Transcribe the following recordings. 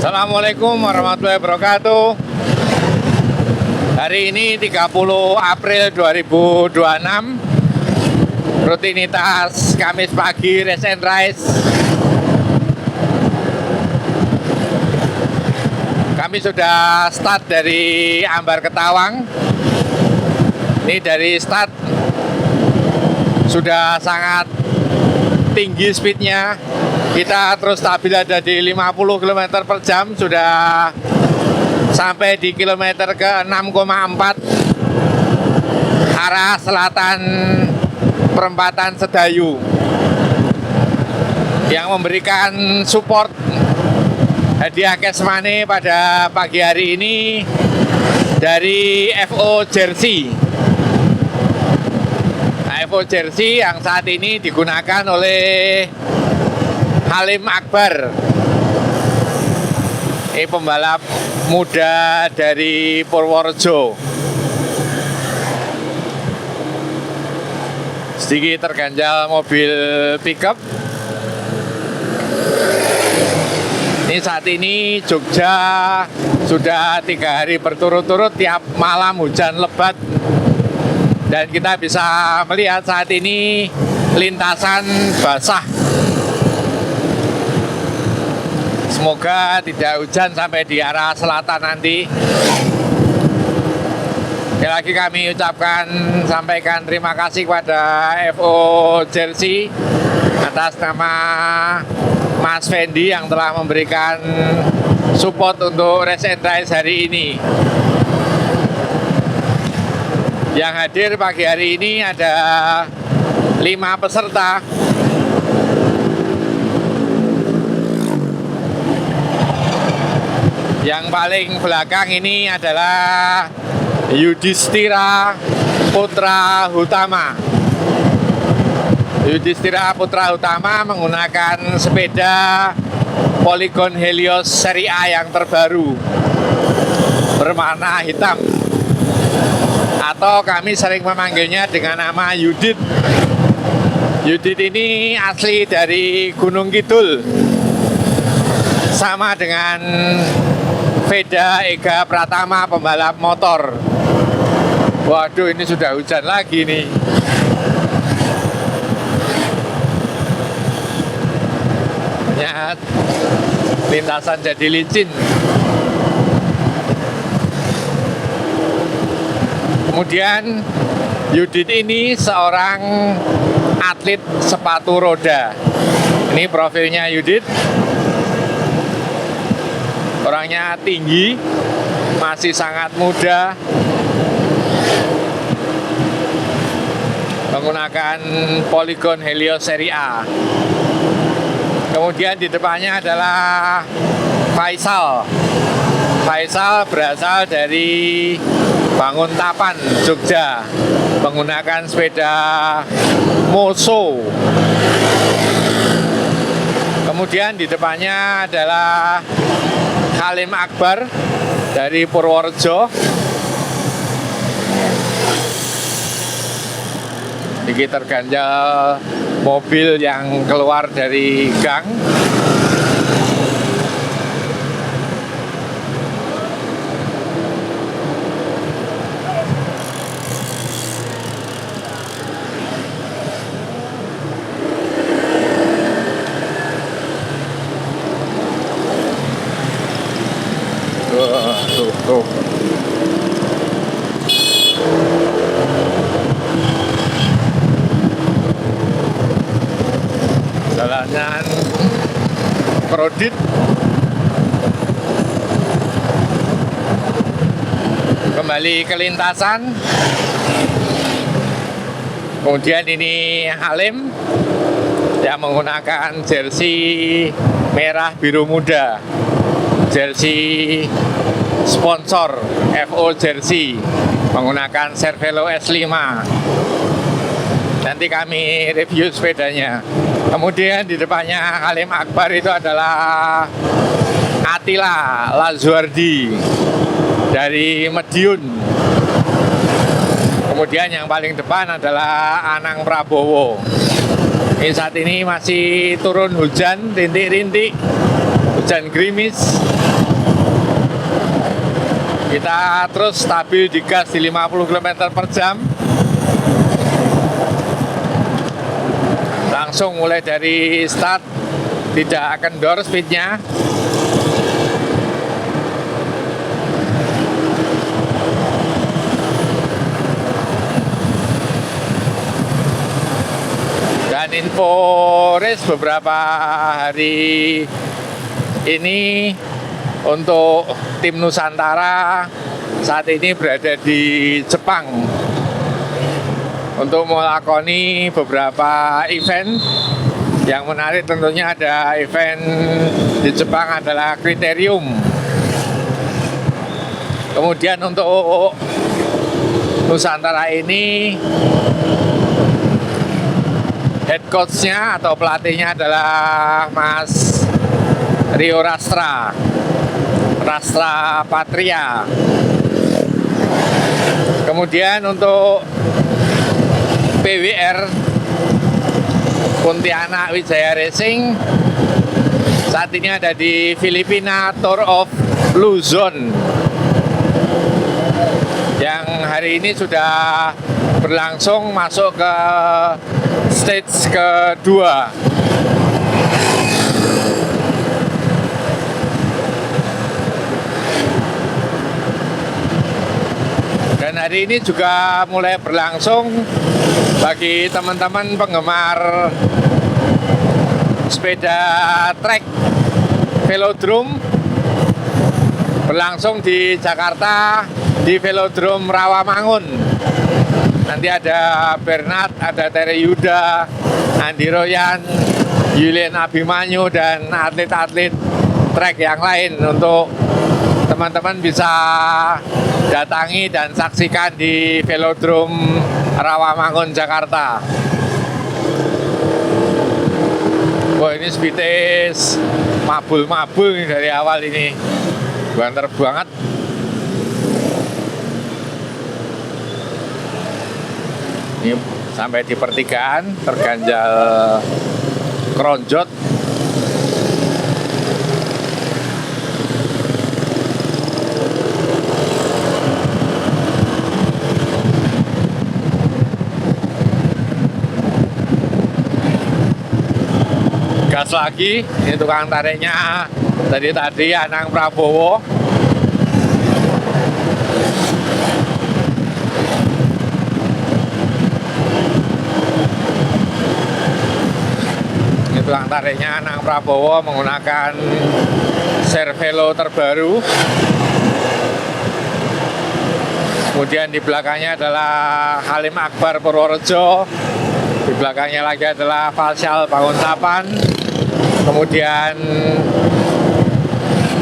Assalamualaikum warahmatullahi wabarakatuh. Hari ini 30 April 2026. Rutinitas Kamis pagi Race and Rise. Kami sudah start dari Ambar Ketawang. Ini dari start sudah sangat tinggi speednya. Kita terus stabil ada di 50 km per jam. Sudah sampai di kilometer ke 6,4 arah selatan perempatan Sedayu, yang memberikan support hadiah cash money pada pagi hari ini dari FO Jersey. FO Jersey yang saat ini digunakan oleh Halim Akbar. Ini pembalap muda dari Purworejo. Sedikit terganjal mobil pickup. Ini saat ini Jogja sudah 3 hari berturut-turut tiap malam hujan lebat. Dan kita bisa melihat saat ini lintasan basah. Semoga tidak hujan sampai di arah selatan nanti. Sekali lagi kami sampaikan terima kasih kepada FO Jersey atas nama Mas Fendi yang telah memberikan support untuk Race and Rise hari ini. Yang hadir pagi hari ini ada 5 peserta. Yang paling belakang ini adalah Yudhistira Putra Hutama. Yudhistira Putra Hutama menggunakan sepeda Polygon Helios seri A yang terbaru berwarna hitam, atau kami sering memanggilnya dengan nama Yudit. Yudit ini asli dari Gunung Kidul, sama dengan Veda Ega Pratama, pembalap motor. Waduh, ini sudah hujan lagi nih. Lihat, lintasan jadi licin. Kemudian Yudit ini seorang atlet sepatu roda. Ini profilnya Yudit. Orangnya tinggi, masih sangat muda, menggunakan Polygon Helios seri A. Kemudian di depannya adalah Faisal. Faisal berasal dari Banguntapan, Jogja, menggunakan sepeda Moso. Kemudian di depannya adalah Halim Akbar dari Purworejo. Ini terganjal mobil yang keluar dari gang. Tuh. Jalanan kredit. Kembali ke lintasan. Kemudian ini Halim yang menggunakan jersey merah biru muda, jersey sponsor FO Jersey, menggunakan Cervelo S5. Nanti kami review sepedanya. Kemudian di depannya Halim Akbar itu adalah Attila Lazuardi dari Madiun. Kemudian yang paling depan adalah Anang Prabowo. Ini saat ini masih turun hujan rintik-rintik, hujan gerimis. Kita terus stabil di gas di 50 km per jam. Langsung mulai dari start, tidak kendor speednya. Dan info race beberapa hari ini untuk tim Nusantara saat ini berada di Jepang untuk melakoni beberapa event. Yang menarik tentunya ada event di Jepang adalah Kriterium. Kemudian untuk Nusantara ini head coach-nya atau pelatihnya adalah Mas Rio Rastra Patria. Kemudian untuk PWR Pontianak Wijaya Racing saat ini ada di Filipina Tour of Luzon yang hari ini sudah berlangsung masuk ke stage kedua. Dan hari ini juga mulai berlangsung bagi teman-teman penggemar sepeda trek velodrome, berlangsung di Jakarta di Velodrome Rawamangun. Nanti ada Bernard, ada Tere Yuda, Andi Royan, Yulian Abimanyu, dan atlet-atlet trek yang lain untuk teman-teman bisa datangi dan saksikan di Velodrome Rawamangun, Jakarta. Wah, ini speedis mabul-mabul dari awal ini. Banter banget. Ini sampai di pertigaan terganjal keronjot. Gas lagi, ini tukang tariknya tadi Anang Prabowo. Tukang tariknya Anang Prabowo menggunakan Cervelo terbaru. Kemudian di belakangnya adalah Halim Akbar Purworejo. Di belakangnya lagi adalah Falsyal Banguntapan. Kemudian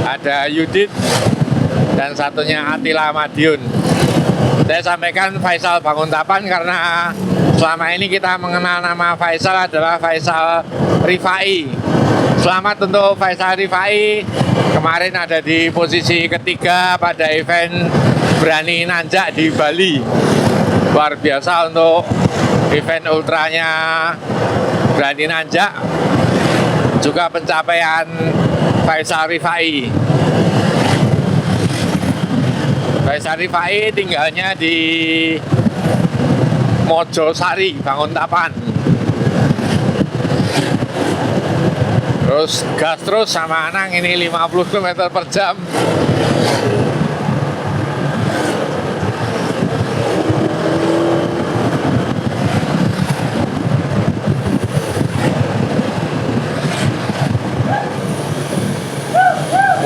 ada Yudit dan satunya Atila Madiun. Saya sampaikan Faisal Banguntapan karena selama ini kita mengenal nama Faisal adalah Faisal Rifai. Selamat untuk Faisal Rifai. Kemarin ada di posisi ketiga pada event Berani Nanjak di Bali. Luar biasa untuk event ultranya Berani Nanjak. Juga pencapaian Faisal Rifai. Faisal Rifai tinggalnya di Mojosari, Banguntapan. Terus gas terus sama Anang, ini 50 km per jam.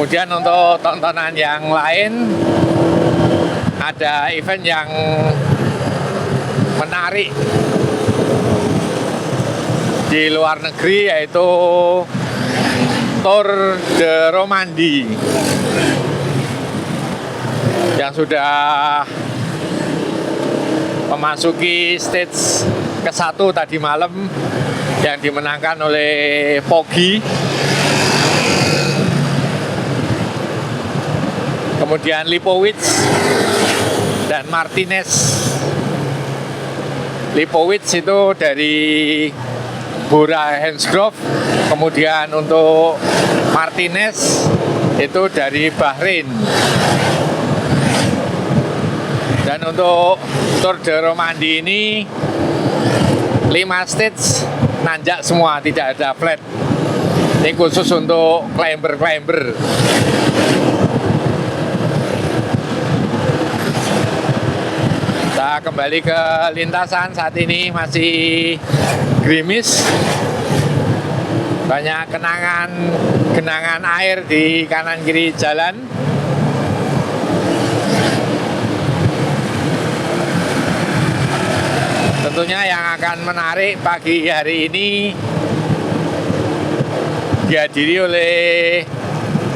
Kemudian untuk tontonan yang lain, ada event yang menarik di luar negeri yaitu Tour de Romandie yang sudah memasuki stage ke-1 tadi malam yang dimenangkan oleh Poggi. Kemudian Lipowicz dan Martinez. Lipowicz itu dari Bora Hansgrohe, kemudian untuk Martinez itu dari Bahrain. Dan untuk Tour de Romandie ini 5 stage nanjak semua, tidak ada flat. Ini khusus untuk climber-climber. Kita kembali ke lintasan, saat ini masih gerimis. Banyak genangan air di kanan kiri jalan. Tentunya yang akan menarik pagi hari ini dihadiri oleh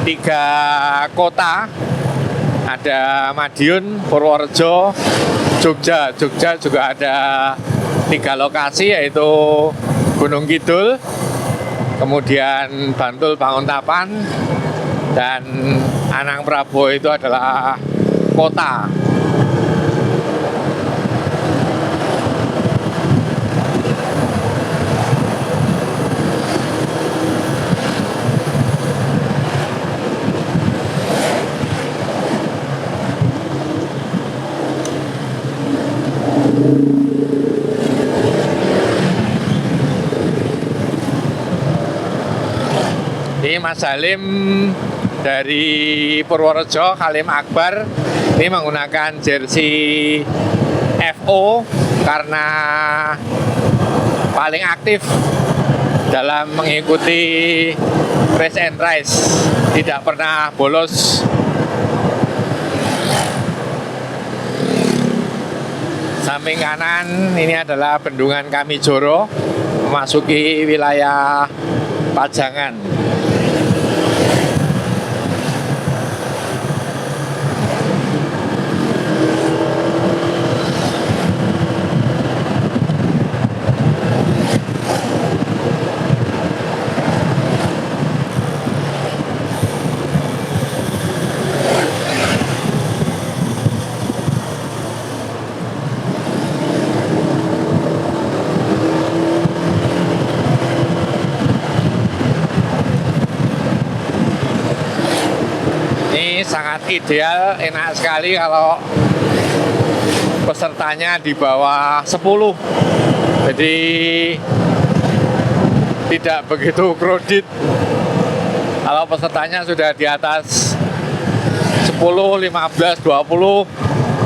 3 kota. Ada Madiun, Purworejo, Jogja. Jogja juga ada 3 lokasi, yaitu Gunung Kidul, kemudian Bantul Banguntapan, dan Anang Prabowo itu adalah kota. Ini Mas Halim dari Purworejo, Halim Akbar, ini menggunakan jersey FO karena paling aktif dalam mengikuti race and race, tidak pernah bolos. Samping kanan ini adalah bendungan Kamijoro, memasuki wilayah Pajangan. Sangat ideal, enak sekali kalau pesertanya di bawah 10. Jadi tidak begitu crowded. Kalau pesertanya sudah di atas 10, 15, 20,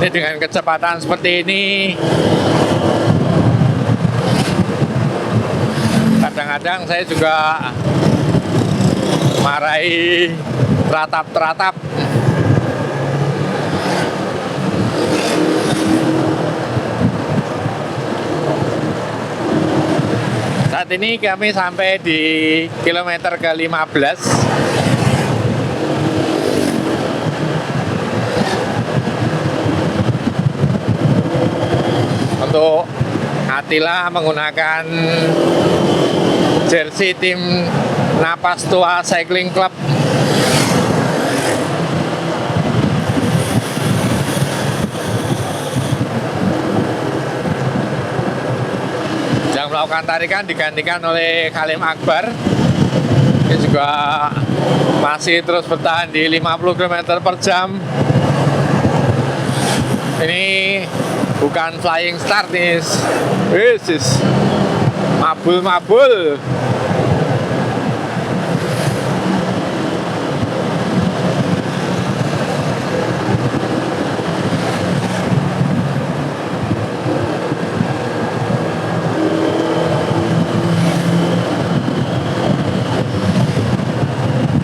ini dengan kecepatan seperti ini, kadang-kadang saya juga marahi teratap-teratap. Saat ini kami sampai di kilometer ke-15. Untuk Attila menggunakan jersey tim Napas Tua Cycling Club. Yang melakukan tarikan digantikan oleh Halim Akbar. Ini juga masih terus bertahan di 50 km per jam. Ini bukan flying start nih. Yesus. Mabul-mabul.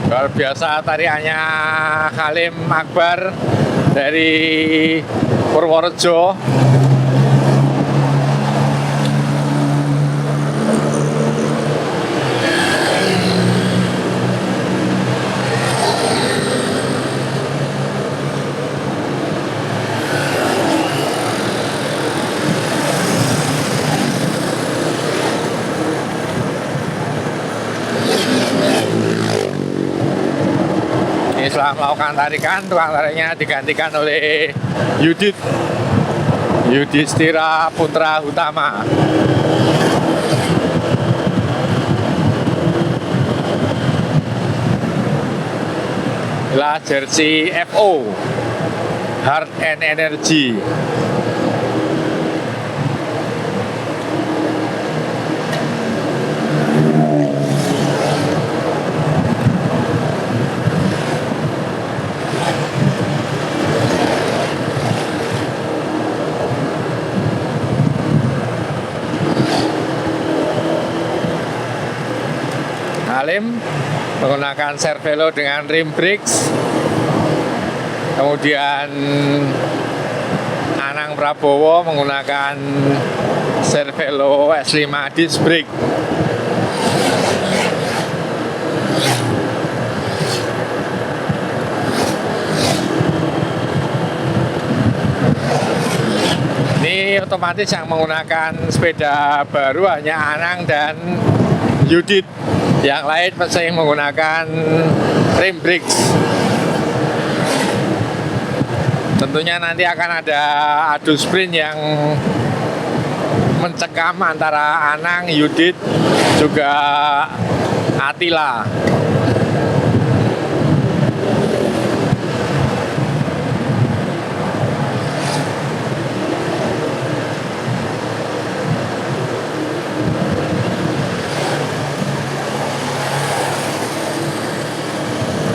Luar biasa tariannya Halim Akbar dari Purworejo. Setelah melakukan tarikan, tukang tariknya digantikan oleh Yudhistira Putra Utama. Inilah jersey FO. Heart and Energy. Halim menggunakan Cervelo dengan rim brakes. Kemudian Anang Prabowo menggunakan Cervelo S5 disc brake. Ini otomatis yang menggunakan sepeda baru hanya Anang dan Yudit. Yang lain masih menggunakan rim brakes. Tentunya nanti akan ada adu sprint yang mencekam antara Anang, Yudit, juga Attila.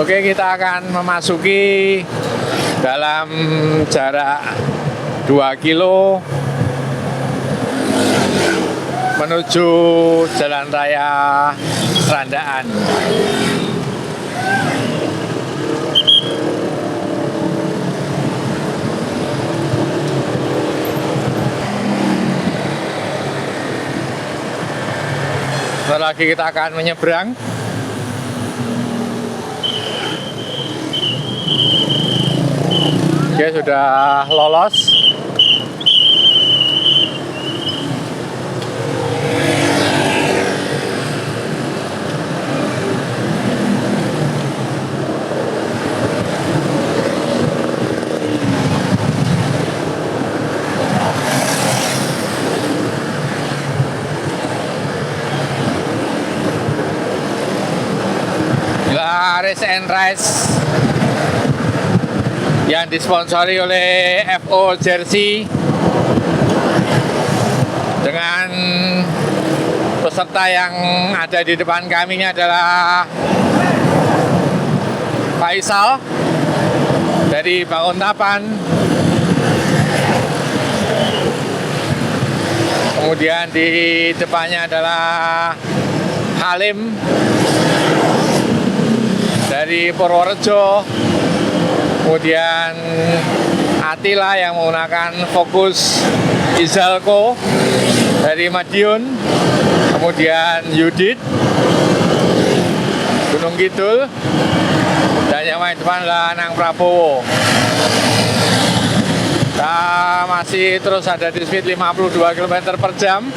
Oke, kita akan memasuki dalam jarak 2 kilo menuju Jalan Raya Randaan. Sebentar lagi kita akan menyeberang. Oke, sudah lolos. Inilah Race and Rice yang disponsori oleh FO Jersey dengan peserta yang ada di depan kami ini adalah Faisal dari Banguntapan, kemudian di depannya adalah Halim dari Purworejo, kemudian Attila yang menggunakan Focus Izalco dari Madiun, kemudian Yudit Gunung Kidul, dan yang paling depan adalah Anang Prabowo. Kita masih terus ada di speed 52 km per jam.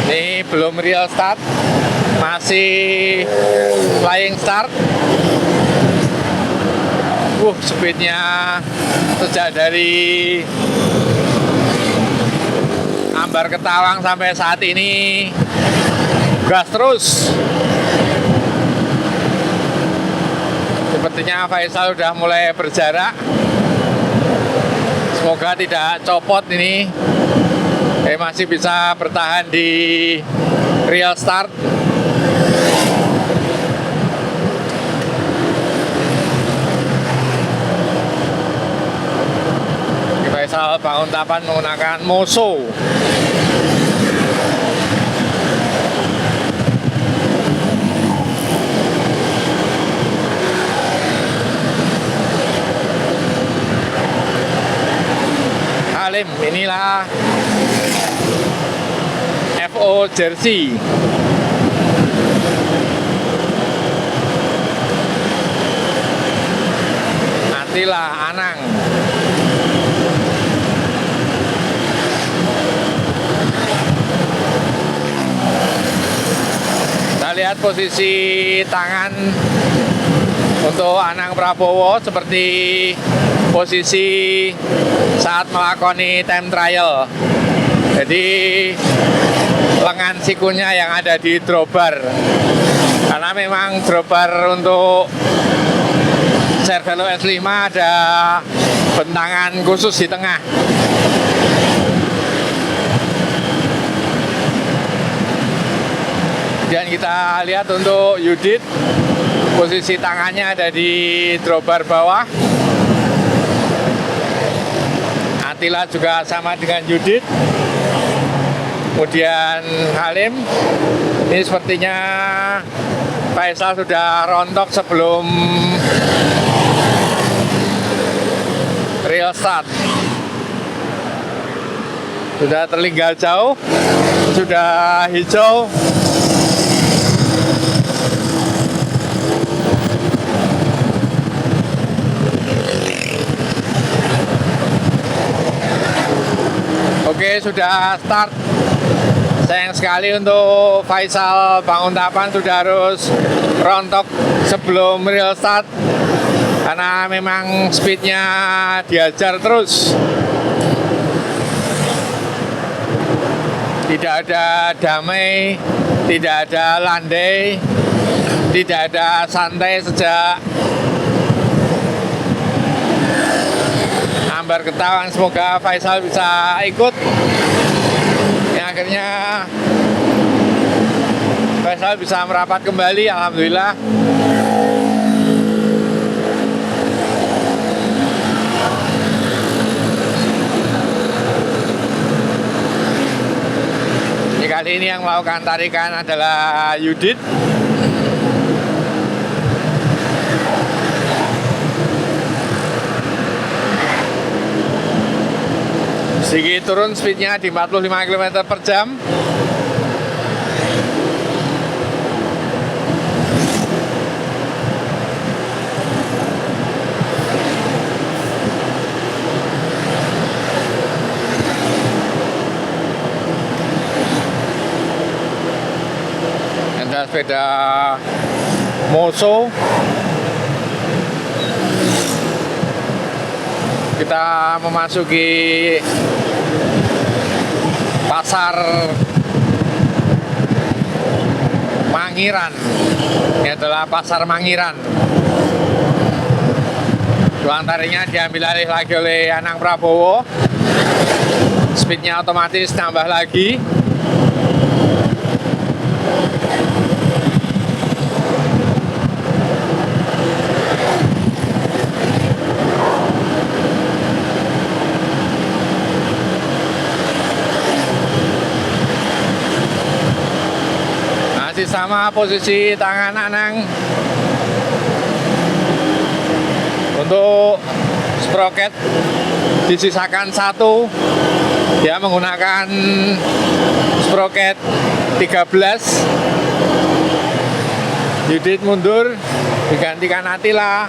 Ini belum real start, masih flying start. Speednya sejak dari Ambar Ketawang sampai saat ini gas terus. Sepertinya Faisal sudah mulai berjarak. Semoga tidak copot ini. Masih bisa bertahan di real start. Faisal Banguntapan menggunakan Moso. Halim, inilah FO Jersey. Attila, Anang. Kita lihat posisi tangan untuk Anang Prabowo seperti posisi saat melakoni time trial. Jadi lengan sikunya yang ada di drawbar. Karena memang dropper untuk Cervelo S5 ada bentangan khusus di tengah. Dan kita lihat untuk Yudit, posisi tangannya ada di dropper bawah. Attila juga sama dengan Yudit. Kemudian Halim, ini sepertinya Faisal sudah rontok sebelum real start. Sudah tertinggal jauh, sudah hijau. Oke, sudah start. Sayang sekali untuk Faisal Banguntapan sudah harus rontok sebelum real start karena memang speednya diajar terus. Tidak ada damai, tidak ada landai, tidak ada santai sejak Ambar Ketawang. Semoga Faisal bisa ikut. Yang akhirnya Faisal bisa merapat kembali, alhamdulillah. Kali ini yang melakukan tarikan adalah Yudit. Sedikit turun speednya di 45 km per jam. Sepeda Moso. Kita memasuki pasar Mangiran. Ini adalah pasar Mangiran. Ruang tarinya diambil alih lagi oleh Anang Prabowo. Speednya otomatis tambah lagi. Sama posisi tangan Anang. Untuk sprocket disisakan satu. Dia menggunakan sprocket 13. Yudit mundur, digantikan Attila,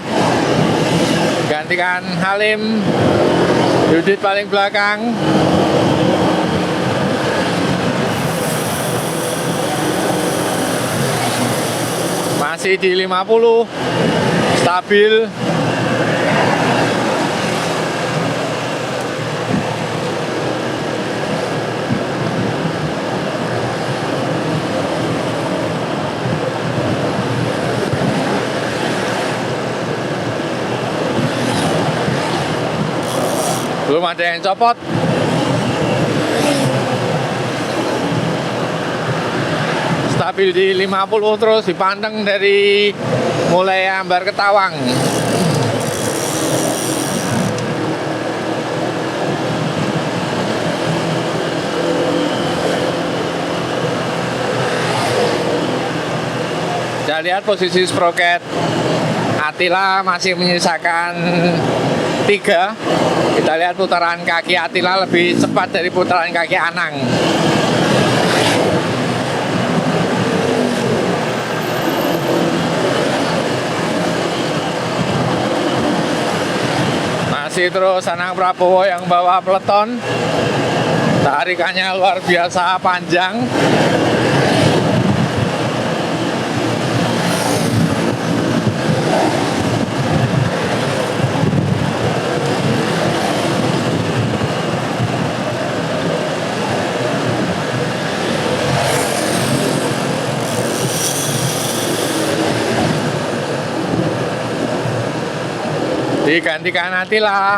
digantikan Halim. Yudit paling belakang. Masih di 50, stabil. Belum ada yang copot. Stabil di 50 terus dipanteng dari mulai Ambar Ketawang. Kita lihat posisi sprocket Attila masih menyisakan 3. Kita lihat putaran kaki Attila lebih cepat dari putaran kaki Anang. Masih terus Anang Prabowo yang bawa peleton. Tarikannya luar biasa panjang. digantikan Attila.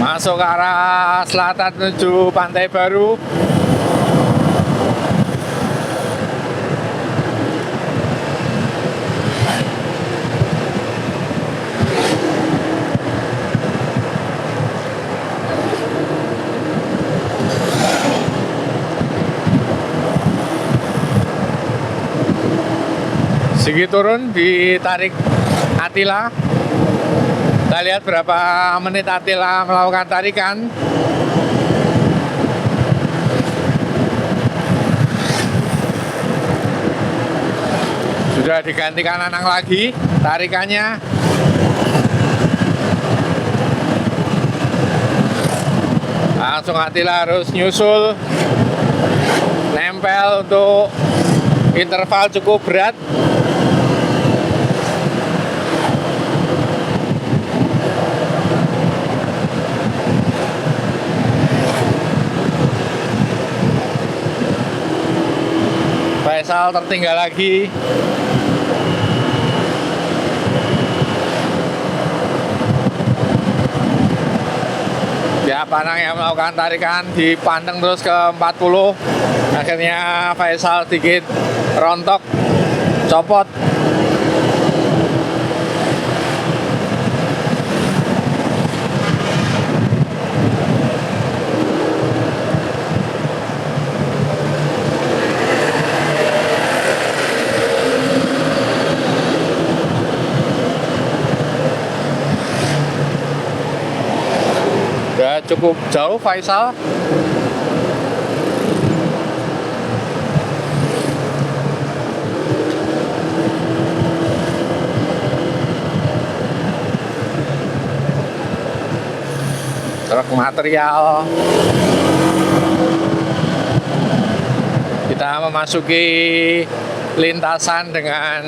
Masuk ke arah selatan menuju Pantai Baru. Sigi turun, ditarik Attila. Kita lihat berapa menit Attila melakukan tarikan. Sudah digantikan Anang lagi tarikannya. Langsung Attila harus nyusul. Nempel untuk interval cukup berat. Faisal tertinggal lagi. Ya, Panang yang melakukan tarikan dipanteng terus ke 40. Akhirnya Faisal sedikit rontok, copot. Cukup jauh Faisal. Truk material. Kita memasuki lintasan dengan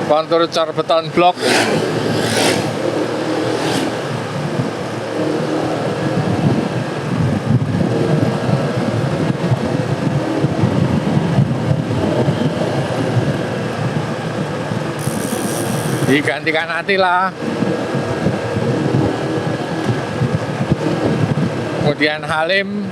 kontur cor beton blok. Digantikan Attila. Kemudian Halim.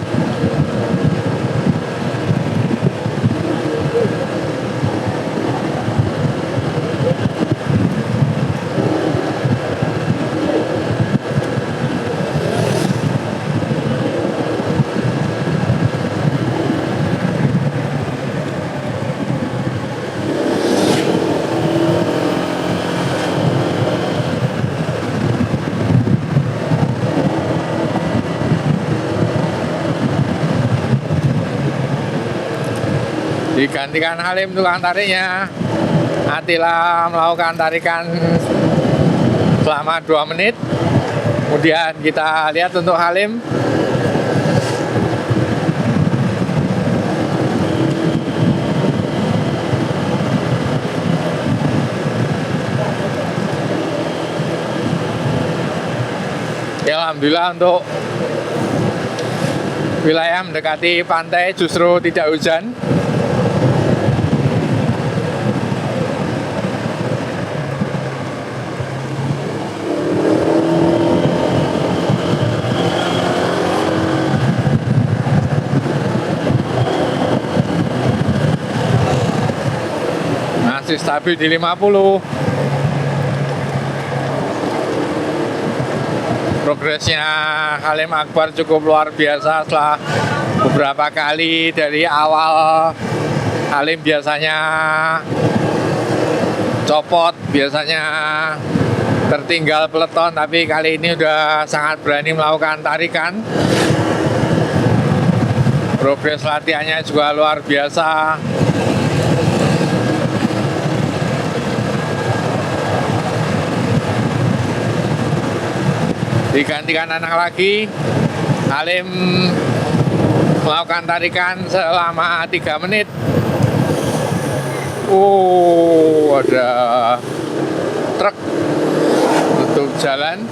Digantikan Halim tukang tariknya. Attila melakukan tarikan selama 2 menit. Kemudian kita lihat untuk Halim. Ya, alhamdulillah untuk wilayah mendekati pantai justru tidak hujan. Masih stabil di 50. Progresnya Halim Akbar cukup luar biasa setelah beberapa kali dari awal. Halim biasanya copot, biasanya tertinggal peleton, tapi kali ini udah sangat berani melakukan tarikan. Progres latihannya juga luar biasa. Digantikan anak lagi. Halim melakukan tarikan selama 3 menit. Ada truk tutup jalan.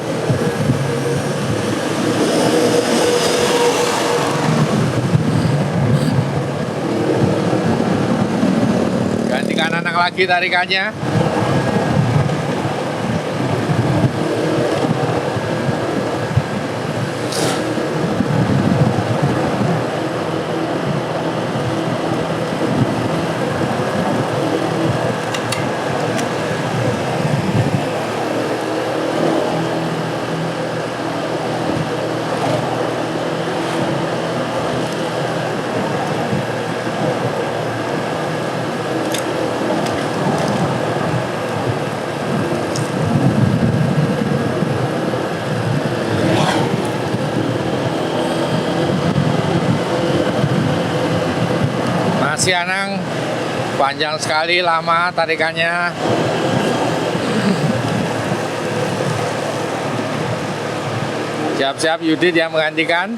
Gantikan anak lagi tarikannya. Masih Anang, panjang sekali, lama tarikannya. Siap-siap Yudit yang menggantikan.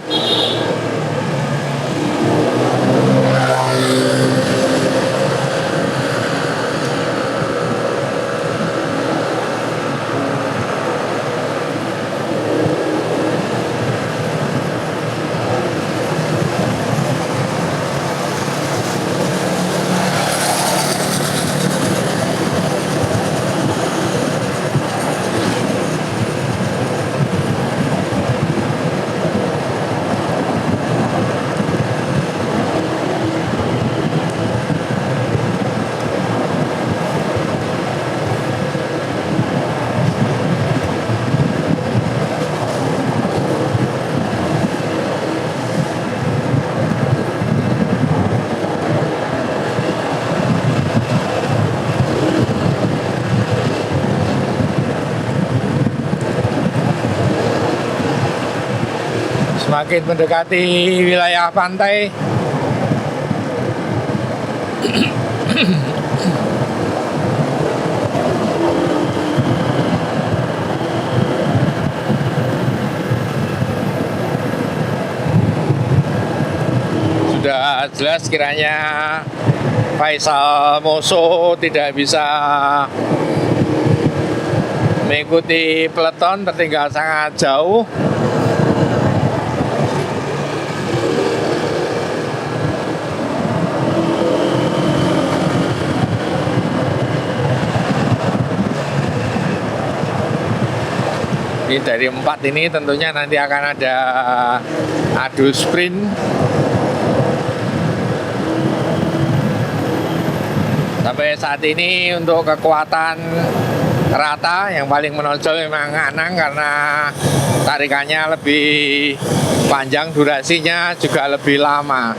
Semakin mendekati wilayah pantai, sudah jelas kiranya Faisal Moso tidak bisa mengikuti peleton, tertinggal sangat jauh. Ini dari 4 ini tentunya nanti akan ada adu sprint. Sampai saat ini untuk kekuatan rata yang paling menonjol memang Anang karena tarikannya lebih panjang, durasinya juga lebih lama.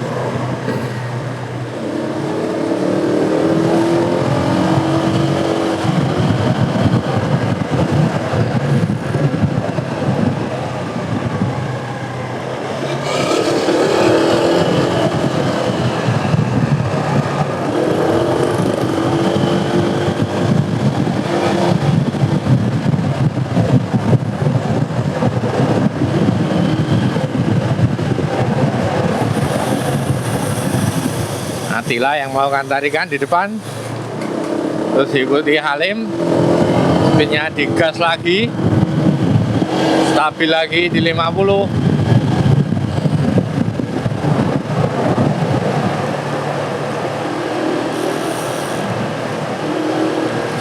Atila yang melakukan tarikan di depan, terus diikuti Halim, speednya digas lagi, stabil lagi di 50.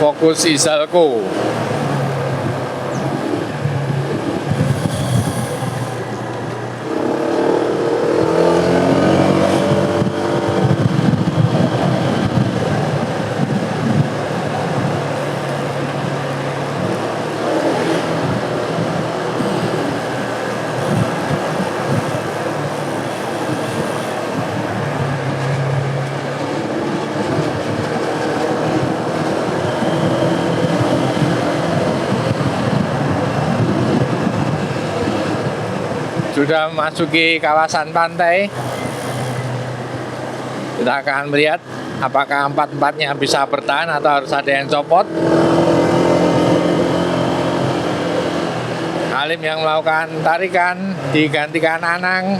Fokus Izalco. Sudah memasuki kawasan pantai. Kita akan melihat apakah 4-4-nya bisa bertahan atau harus ada yang copot. Halim yang melakukan tarikan digantikan Anang.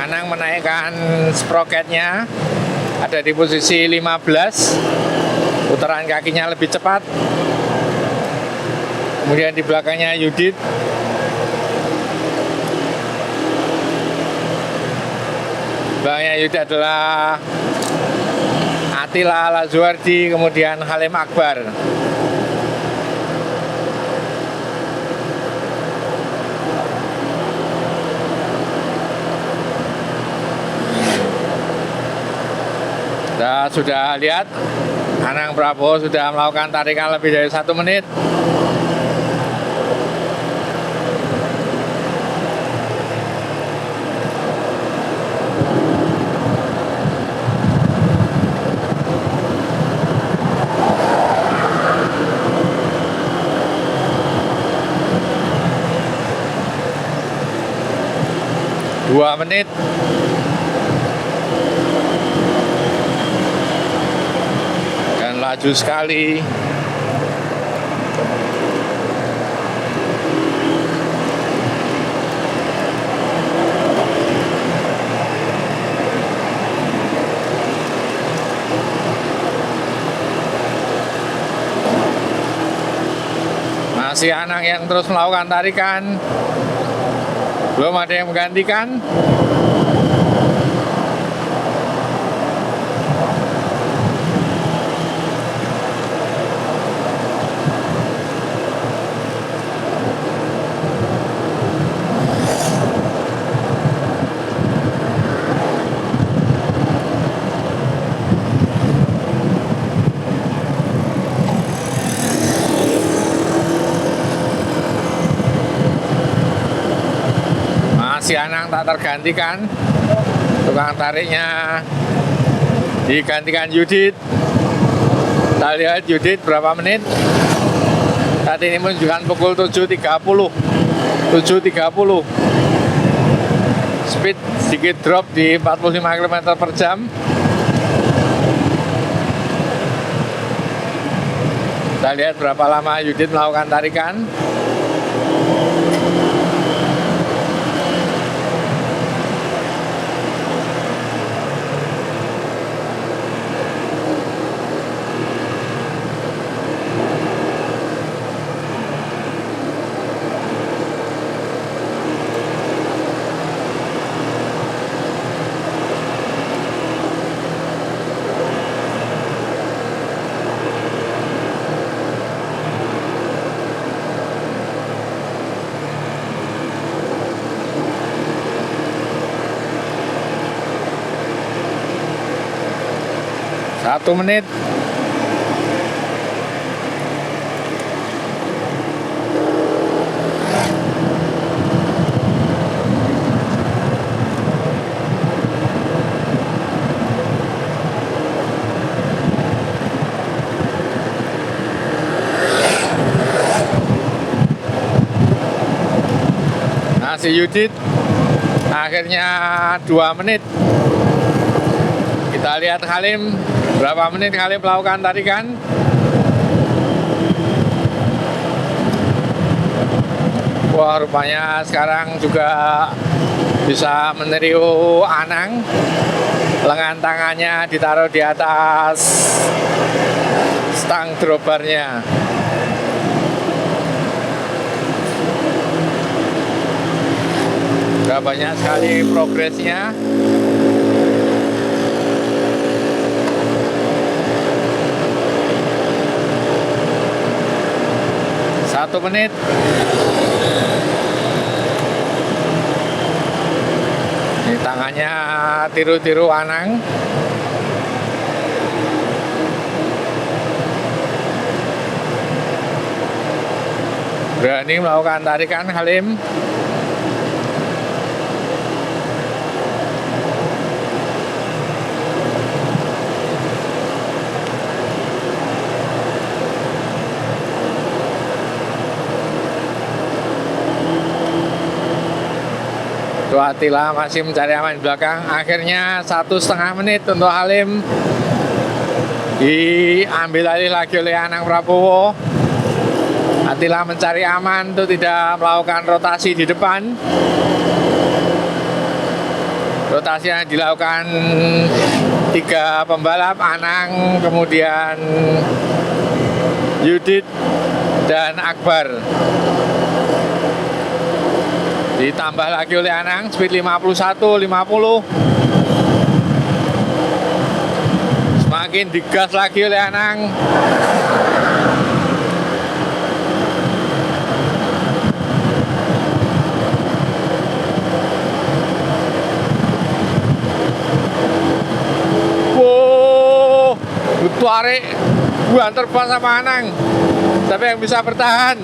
Anang menaikkan sproketnya, ada di posisi 15. Putaran kakinya lebih cepat. Kemudian di belakangnya Yudit. Belakangnya Yudit adalah Atila Lazuardi, kemudian Halim Akbar. Kita sudah lihat Anang Prabowo sudah melakukan tarikan lebih dari 1 menit. Dua menit. Dan laju sekali. Masih Anang yang terus melakukan tarikan. Belum ada yang menggantikan. Masih Anang tak tergantikan. Tukang tariknya digantikan Yudit. Kita lihat Yudit berapa menit. Saat ini menunjukkan pukul 7.30. 7.30. Speed sedikit drop di 45 km per jam. Kita lihat berapa lama Yudit melakukan tarikan. Satu menit. Masih Yudit. Akhirnya 2 menit. Kita lihat Halim. Berapa menit Halim melakukan tarikan? Wah, rupanya sekarang juga bisa meniru Anang. Lengan tangannya ditaruh di atas stang droppernya. Sudah banyak sekali progresnya. Satu menit. Ini tangannya tiru-tiru Anang. Berani melakukan tarikan Halim. Attila masih mencari aman di belakang. Akhirnya 1,5 menit untuk Halim. Diambil alih lagi oleh Anang Prabowo. Attila mencari aman untuk tidak melakukan rotasi di depan. Rotasi yang dilakukan 3 pembalap, Anang, kemudian Yudit dan Akbar. Ditambah lagi oleh Anang, speed 51-50. Semakin digas lagi oleh Anang. Wow, tarik, buan terbang sama Anang. Siapa yang bisa bertahan?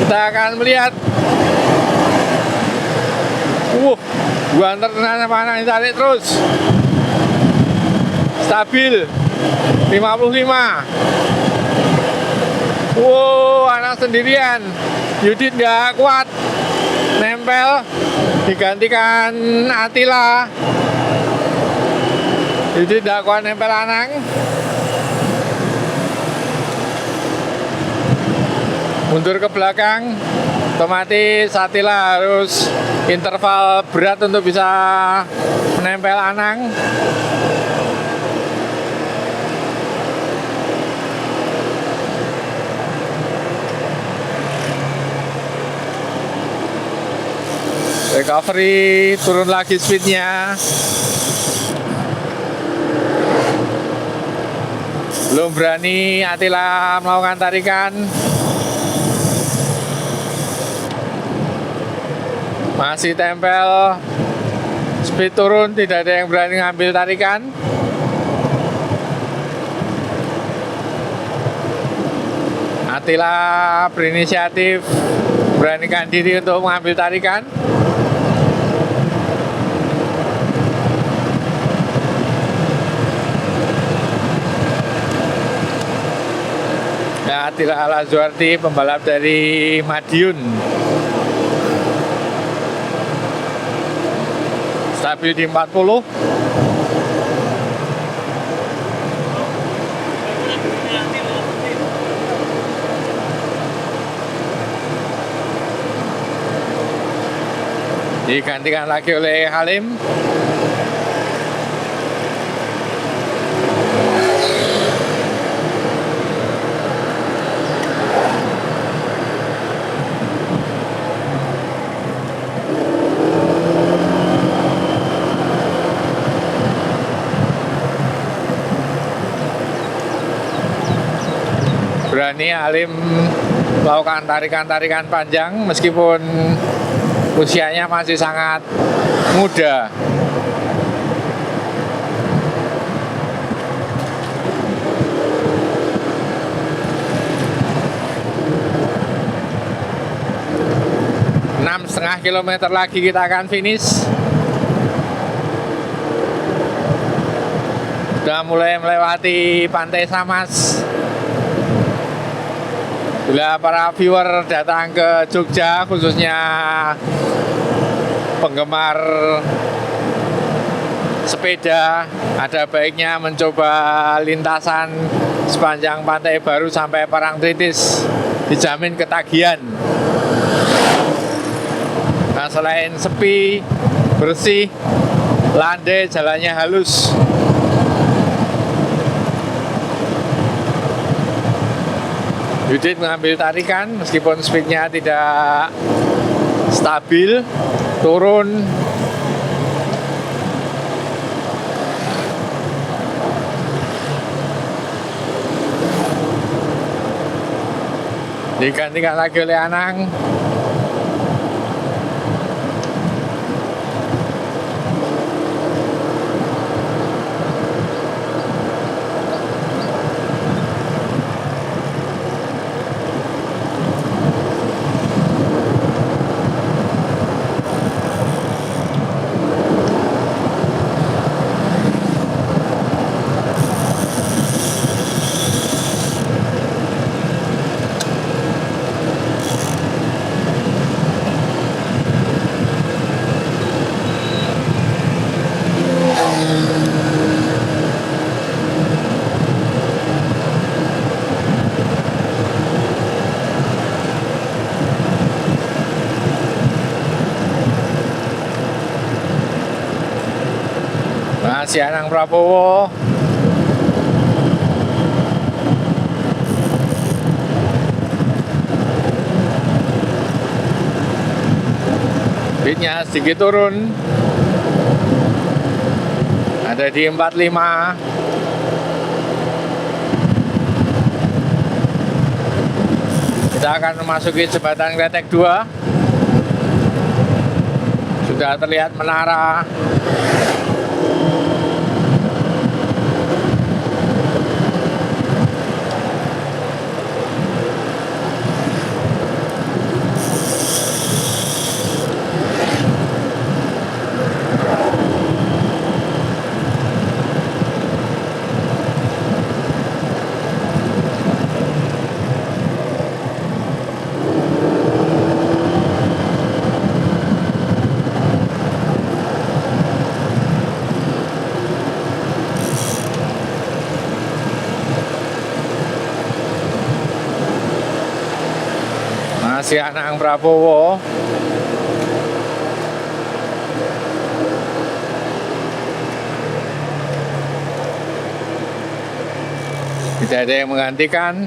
Kita akan melihat. Buan terkena sama Anang, ditarik terus. Stabil 55. Wow, Anang sendirian. Yudit nggak kuat, nempel, digantikan Attila. Yudit nggak kuat nempel Anang. Mundur ke belakang, otomatis Attila harus interval berat untuk bisa menempel Anang. Recovery, turun lagi speednya. Belum berani Attila melakukan tarikan. Masih tempel. Speed turun, tidak ada yang berani ngambil tarikan. Attila berinisiatif beranikan diri untuk mengambil tarikan. Attila Al-Azwardi, pembalap dari Madiun. Stabil di 40. Digantikan lagi oleh Halim. Berani Halim melakukan tarikan-tarikan panjang meskipun usianya masih sangat muda. Setengah kilometer lagi kita akan finish. Sudah mulai melewati Pantai Samas. Bila para viewer datang ke Jogja, khususnya penggemar sepeda, ada baiknya mencoba lintasan sepanjang Pantai Baru sampai Parangtritis, dijamin ketagihan. Nah, selain sepi, bersih, landai, jalannya halus. Yudit mengambil tarikan meskipun speednya tidak stabil, turun. Digantikan lagi oleh Anang. Masih Anang Prabowo. Speednya sedikit turun. Ada di 45. Kita akan memasuki jembatan Kretek 2. Sudah terlihat menara. Masih Anang Prabowo. Tidak ada yang menggantikan.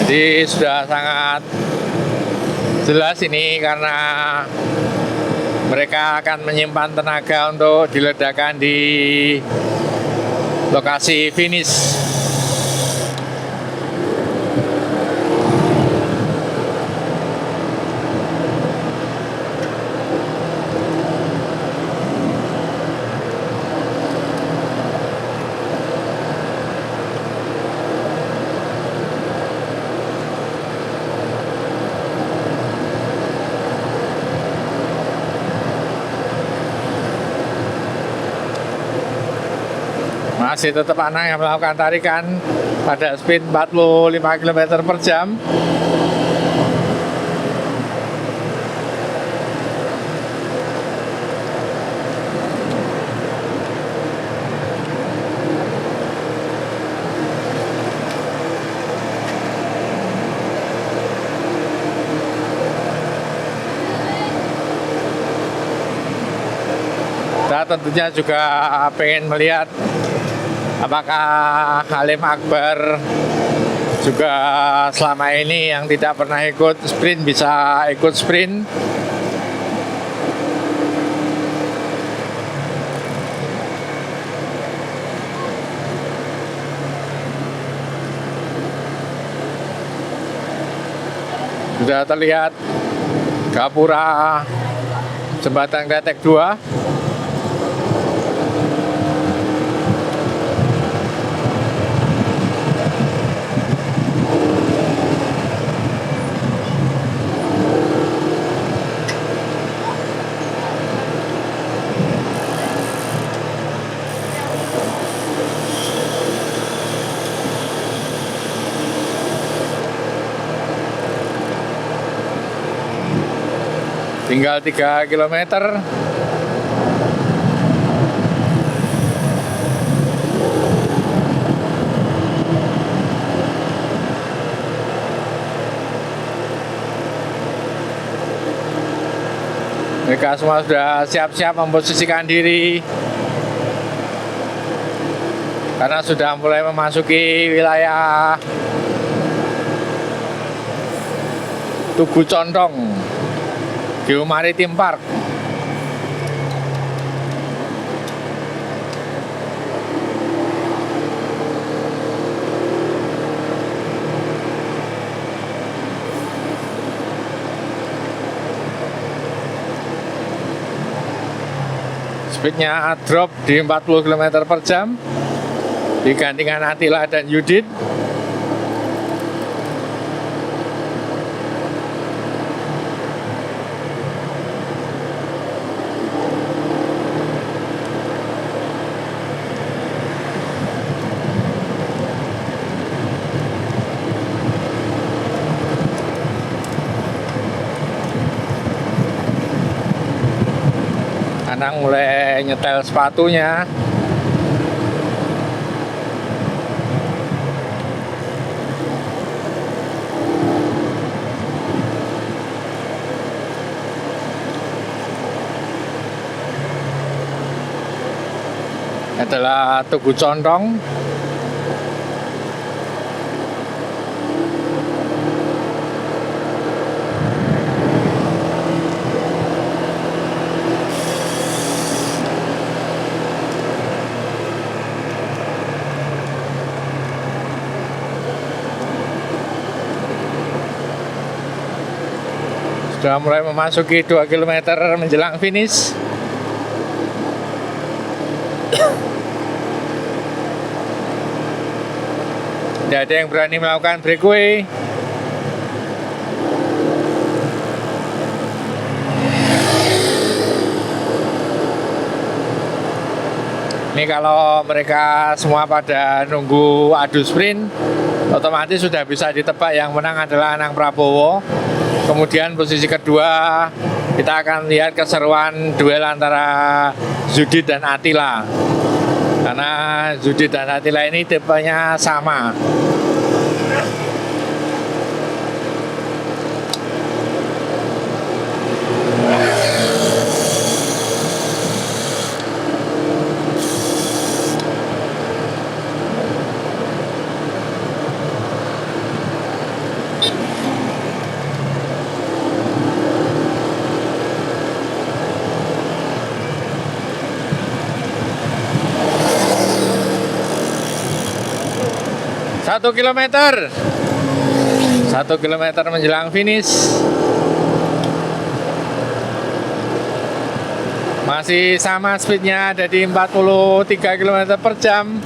Jadi sudah sangat jelas ini karena mereka akan menyimpan tenaga untuk diledakkan di lokasi finish. Masih tetap Anang yang melakukan tarikan pada speed 45 km per jam. Kita tentunya juga pengen melihat apakah Halim Akbar juga selama ini yang tidak pernah ikut sprint bisa ikut sprint. Sudah terlihat gapura jembatan Kretek 2. Tinggal 3 km. Mereka semua sudah siap-siap memposisikan diri karena sudah mulai memasuki wilayah Tugu Condong, Geomaritim Park. Speednya drop di 40 km per jam digantikan Atila dan Yudit. Anang mulai nyetel sepatunya. adalah Tugu Condong. Sudah mulai memasuki 2 km menjelang finish. Tidak ada yang berani melakukan breakaway. Ini kalau mereka semua pada nunggu adu sprint, otomatis sudah bisa ditebak yang menang adalah Anang Prabowo. Kemudian posisi kedua kita akan lihat keseruan duel antara Judith dan Attila. Karena Judith dan Attila ini tipenya sama. Satu kilometer menjelang finish. Masih sama speednya, ada di 43 km per jam.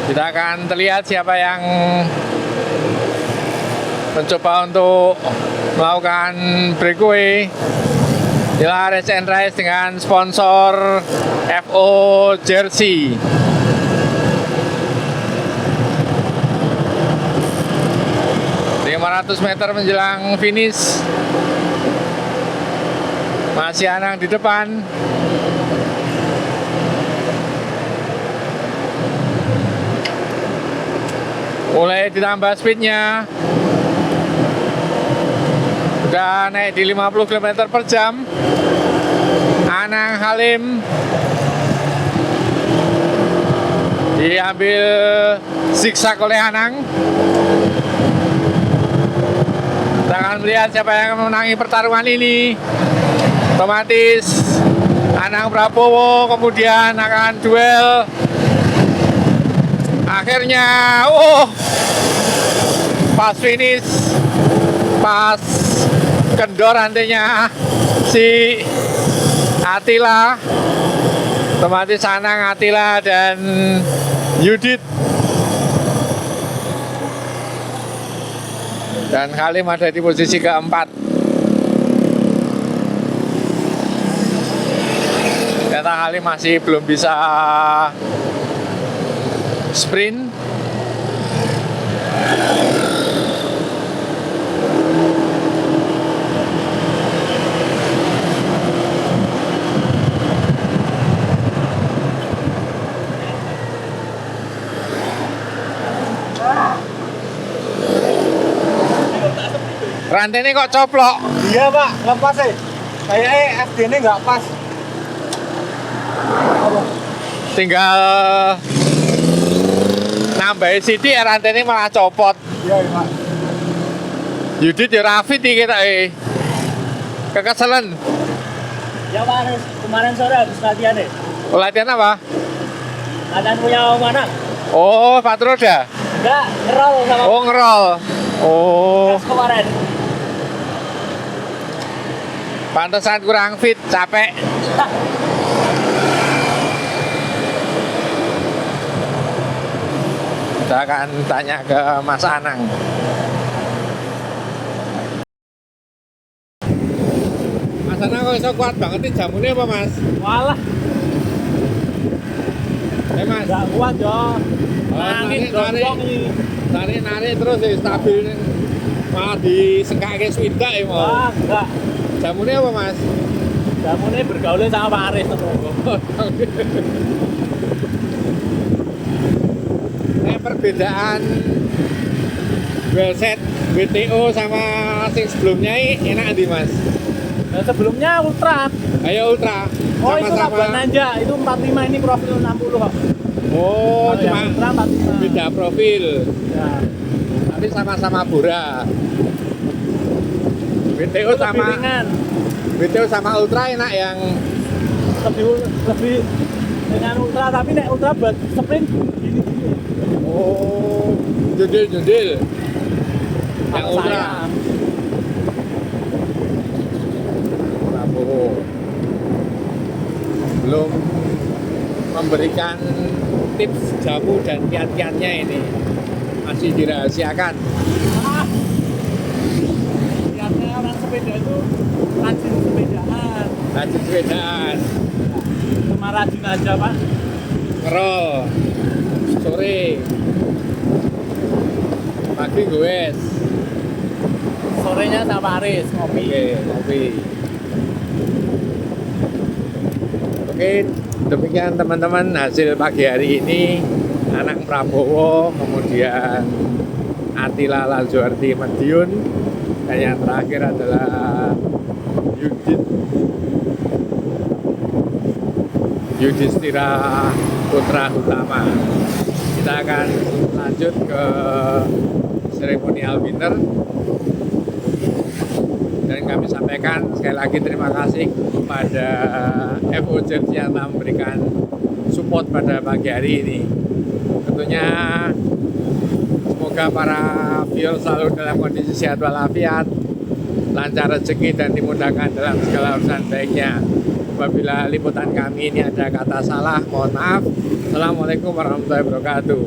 Kita akan terlihat siapa yang mencoba untuk melakukan breakaway. Inilah Race and Race dengan sponsor FO Jersey. Di 500 meter menjelang finish, masih Anang di depan. Mulai ditambah speednya. Sudah naik di 50 km per jam. Anang Halim diambil zigzag oleh Anang. Kita akan melihat siapa yang memenangi pertarungan ini. Otomatis Anang Prabowo kemudian akan duel. Akhirnya, pas finish, pas kendor nantinya si Attila, otomatis Anang, Attila, dan Judith. Dan Halim ada di posisi keempat. Ternyata Halim masih belum bisa sprint. Rantai ini kok coplok? Iya Pak, nggak pas sih. Kayaknya FD ini nggak pas. Tinggal nambahin CD, rantai ini malah copot. Iya Pak. Judith ya Rafid kita kekeselan. Ya Pak, kemarin sore habis latihan deh. Latihan apa? Latihan punya Om Anang. Oh, sepatu roda? Enggak, ngerol sama Oh, ngerol. Oh, Mas kemarin. pantesan kurang fit, capek. Kita akan tanya ke Mas Anang. Mas Anang kok iso kuat banget nih jamunya apa Mas? Walah, Mas? enggak kuat yo. narik, Nangis gondong ini. narik terus ya stabil. Malah disengkake swindak ya mau. Wah, enggak. Jamunya apa Mas? Jamune bergaulnya sama Pak Aris terus. Perbedaan dual set WTO sama sing sebelumnya ini enak di Mas? Nah, sebelumnya Ultra. Ayo Ultra. Oh, itu Labuan Nanja. Itu 45, ini profil 60 kok. Oh, Kalau cuma yang Ultra 45. beda profil. Ya. Tapi sama-sama Bora. WTO Itu lebih sama ringan. WTO sama Ultra enak yang Lebih dengan Ultra, tapi nek Ultra buat sprint gini. oh judil. Yang Kalau Ultra. saya, Prabowo belum memberikan tips jamu dan kiat-kiatnya ini masih dirahasiakan. Lihatnya orang sepeda itu rajin sepedaan. Lanjut sepedaan, Cuma rajin aja Pak. ngerol, sore, pagi goes, Sorenya sama Aris ngopi. oke kopi. Oke, demikian teman-teman hasil pagi hari ini. Anak Prabowo, kemudian Attila Lazuardi Madiun, dan yang terakhir adalah Yudhistira Putra Utama. Kita akan lanjut ke seremonial winner, dan kami sampaikan sekali lagi terima kasih kepada FO Jersey yang telah memberikan support pada pagi hari ini. Tentunya semoga para viewer selalu dalam kondisi sehat walafiat, lancar rezeki dan dimudahkan dalam segala urusan baiknya. Apabila liputan kami ini ada kata salah, mohon maaf. Assalamualaikum warahmatullahi wabarakatuh.